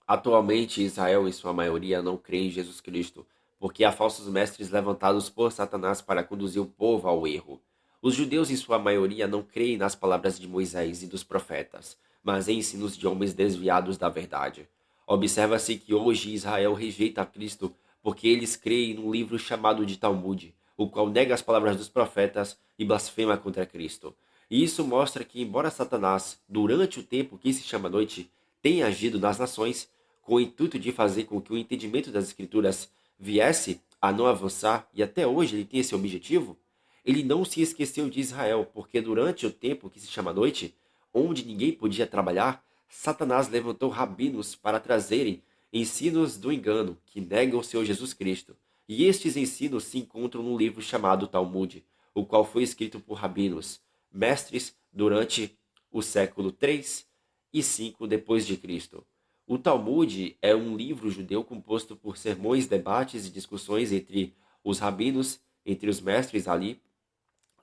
Atualmente, Israel, em sua maioria, não crê em Jesus Cristo, porque há falsos mestres levantados por Satanás para conduzir o povo ao erro. Os judeus, em sua maioria, não creem nas palavras de Moisés e dos profetas, mas em ensinos de homens desviados da verdade. Observa-se que hoje Israel rejeita Cristo porque eles creem num livro chamado de Talmud, o qual nega as palavras dos profetas e blasfema contra Cristo. E isso mostra que, embora Satanás, durante o tempo que se chama noite, tenha agido nas nações, com o intuito de fazer com que o entendimento das Escrituras viesse a não avançar, e até hoje ele tem esse objetivo, ele não se esqueceu de Israel, porque durante o tempo que se chama noite, onde ninguém podia trabalhar, Satanás levantou rabinos para trazerem ensinos do engano que negam o Senhor Jesus Cristo. E estes ensinos se encontram num livro chamado Talmud, o qual foi escrito por rabinos, mestres durante o século 3 e 5 depois de Cristo. O Talmud é um livro judeu composto por sermões, debates e discussões entre os rabinos, entre os mestres ali,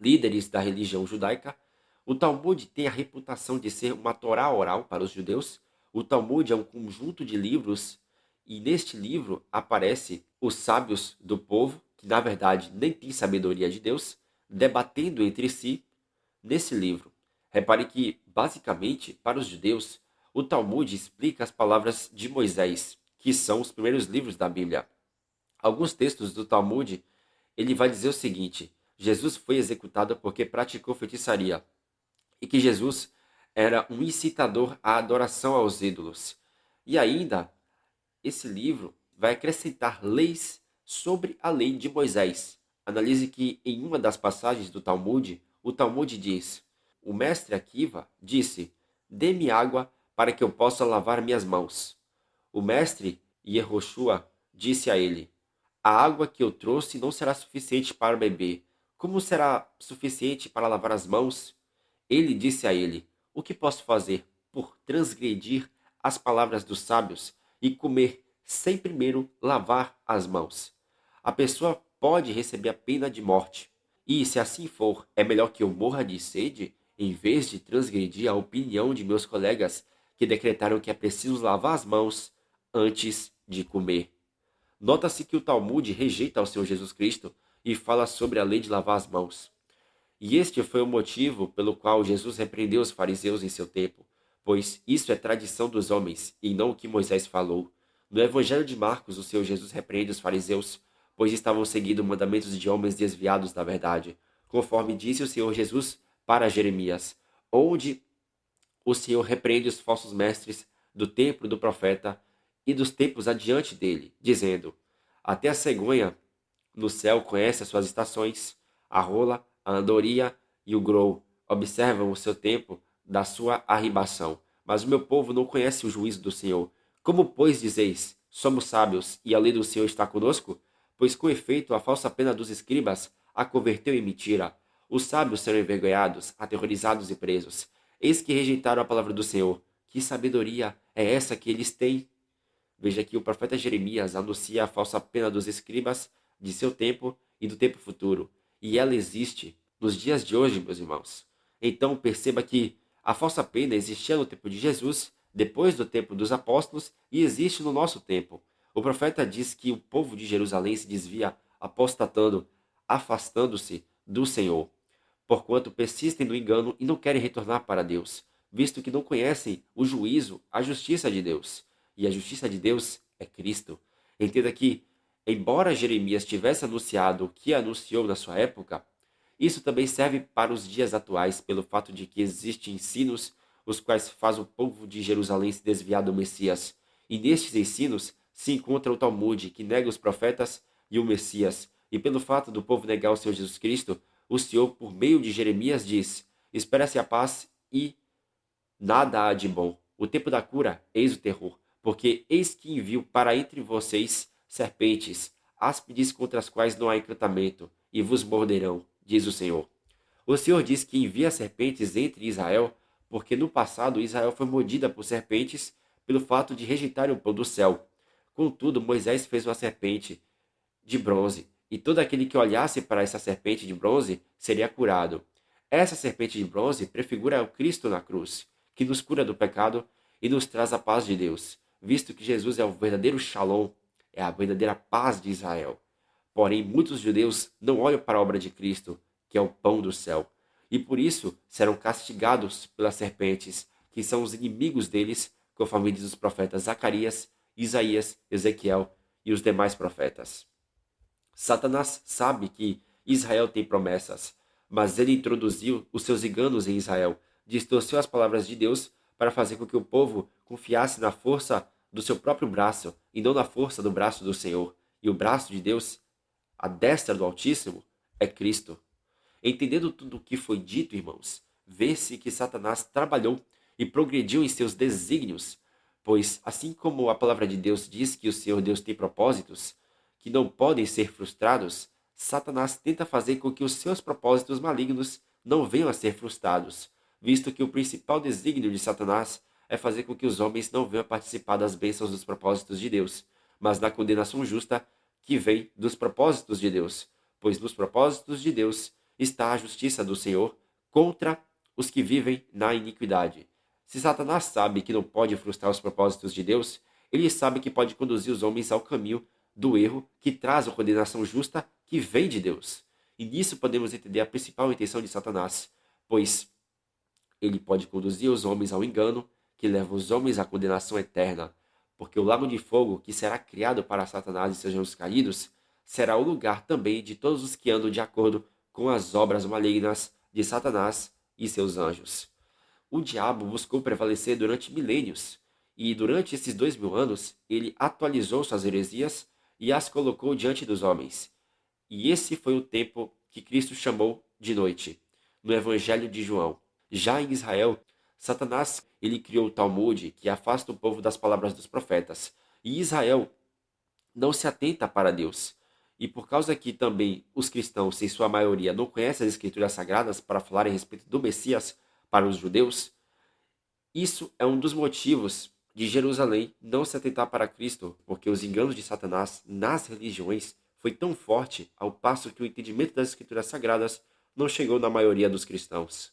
líderes da religião judaica. O Talmud tem a reputação de ser uma Torá oral para os judeus. O Talmud é um conjunto de livros e neste livro aparece os sábios do povo, que na verdade nem têm sabedoria de Deus, debatendo entre si nesse livro. Repare que, basicamente, para os judeus, o Talmud explica as palavras de Moisés, que são os primeiros livros da Bíblia. Alguns textos do Talmud, ele vai dizer o seguinte: Jesus foi executado porque praticou feitiçaria e que Jesus era um incitador à adoração aos ídolos. E ainda, esse livro vai acrescentar leis sobre a lei de Moisés. Analise que em uma das passagens do Talmud, o Talmud diz: o mestre Akiva disse: dê-me água para que eu possa lavar minhas mãos. O mestre Yehoshua disse a ele: a água que eu trouxe não será suficiente para beber. Como será suficiente para lavar as mãos? Ele disse a ele: o que posso fazer por transgredir as palavras dos sábios e comer sem primeiro lavar as mãos? A pessoa pode receber a pena de morte. E, se assim for, é melhor que eu morra de sede, em vez de transgredir a opinião de meus colegas que decretaram que é preciso lavar as mãos antes de comer. Nota-se que o Talmud rejeita o Senhor Jesus Cristo e fala sobre a lei de lavar as mãos. E este foi o motivo pelo qual Jesus repreendeu os fariseus em seu tempo, pois isso é tradição dos homens e não o que Moisés falou. No Evangelho de Marcos, o Senhor Jesus repreende os fariseus, pois estavam seguindo mandamentos de homens desviados da verdade, conforme disse o Senhor Jesus para Jeremias, onde o Senhor repreende os falsos mestres do templo do profeta e dos tempos adiante dele, dizendo: até a cegonha no céu conhece as suas estações, a rola, a andorinha e o grou observam o seu tempo da sua arribação. Mas o meu povo não conhece o juízo do Senhor. Como, pois, dizeis, somos sábios e a lei do Senhor está conosco? Pois com efeito a falsa pena dos escribas a converteu em mentira. Os sábios serão envergonhados, aterrorizados e presos. Eis que rejeitaram a palavra do Senhor. Que sabedoria é essa que eles têm? Veja que o profeta Jeremias anuncia a falsa pena dos escribas de seu tempo e do tempo futuro. E ela existe nos dias de hoje, meus irmãos. Então perceba que a falsa pena existia no tempo de Jesus, depois do tempo dos apóstolos e existe no nosso tempo. O profeta diz que o povo de Jerusalém se desvia apostatando, afastando-se do Senhor, porquanto persistem no engano e não querem retornar para Deus, visto que não conhecem o juízo, a justiça de Deus. E a justiça de Deus é Cristo. Entenda que, embora Jeremias tivesse anunciado o que anunciou na sua época, isso também serve para os dias atuais, pelo fato de que existem ensinos os quais faz o povo de Jerusalém se desviar do Messias. E nestes ensinos se encontra o Talmud, que nega os profetas e o Messias. E pelo fato do povo negar o Senhor Jesus Cristo, o Senhor, por meio de Jeremias, diz: espera-se a paz e nada há de bom. O tempo da cura, eis o terror. Porque eis que envio para entre vocês serpentes, áspides contra as quais não há encantamento, e vos morderão, diz o Senhor. O Senhor diz que envia serpentes entre Israel, porque no passado Israel foi mordida por serpentes pelo fato de rejeitarem o pão do céu. Contudo, Moisés fez uma serpente de bronze, e todo aquele que olhasse para essa serpente de bronze seria curado. Essa serpente de bronze prefigura o Cristo na cruz, que nos cura do pecado e nos traz a paz de Deus. visto que Jesus é o verdadeiro Shalom, é a verdadeira paz de Israel. Porém, muitos judeus não olham para a obra de Cristo, que é o pão do céu, e por isso serão castigados pelas serpentes, que são os inimigos deles, conforme diz os profetas Zacarias, Isaías, Ezequiel e os demais profetas. Satanás sabe que Israel tem promessas, mas ele introduziu os seus enganos em Israel, distorceu as palavras de Deus para fazer com que o povo confiasse na força do seu próprio braço e não na força do braço do Senhor. E o braço de Deus, a destra do Altíssimo, é Cristo. Entendendo tudo o que foi dito, irmãos, vê-se que Satanás trabalhou e progrediu em seus desígnios, pois, assim como a palavra de Deus diz que o Senhor Deus tem propósitos que não podem ser frustrados, Satanás tenta fazer com que os seus propósitos malignos não venham a ser frustrados, visto que o principal desígnio de Satanás é fazer com que os homens não venham a participar das bênçãos dos propósitos de Deus, mas na condenação justa que vem dos propósitos de Deus, pois nos propósitos de Deus está a justiça do Senhor contra os que vivem na iniquidade. Se Satanás sabe que não pode frustrar os propósitos de Deus, ele sabe que pode conduzir os homens ao caminho do erro que traz a condenação justa que vem de Deus. E nisso podemos entender a principal intenção de Satanás, pois ele pode conduzir os homens ao engano, que leva os homens à condenação eterna, porque o lago de fogo que será criado para Satanás e seus anjos caídos será o lugar também de todos os que andam de acordo com as obras malignas de Satanás e seus anjos. O diabo buscou prevalecer durante milênios, e durante esses 2000 anos ele atualizou suas heresias e as colocou diante dos homens. E esse foi o tempo que Cristo chamou de noite, no Evangelho de João. Já em Israel, Satanás ele criou o Talmud, que afasta o povo das palavras dos profetas. E Israel não se atenta para Deus. E por causa que também os cristãos, em sua maioria, não conhecem as escrituras sagradas para falar a respeito do Messias para os judeus, isso é um dos motivos de Jerusalém não se atentar para Cristo, porque os enganos de Satanás nas religiões foi tão forte ao passo que o entendimento das escrituras sagradas não chegou na maioria dos cristãos.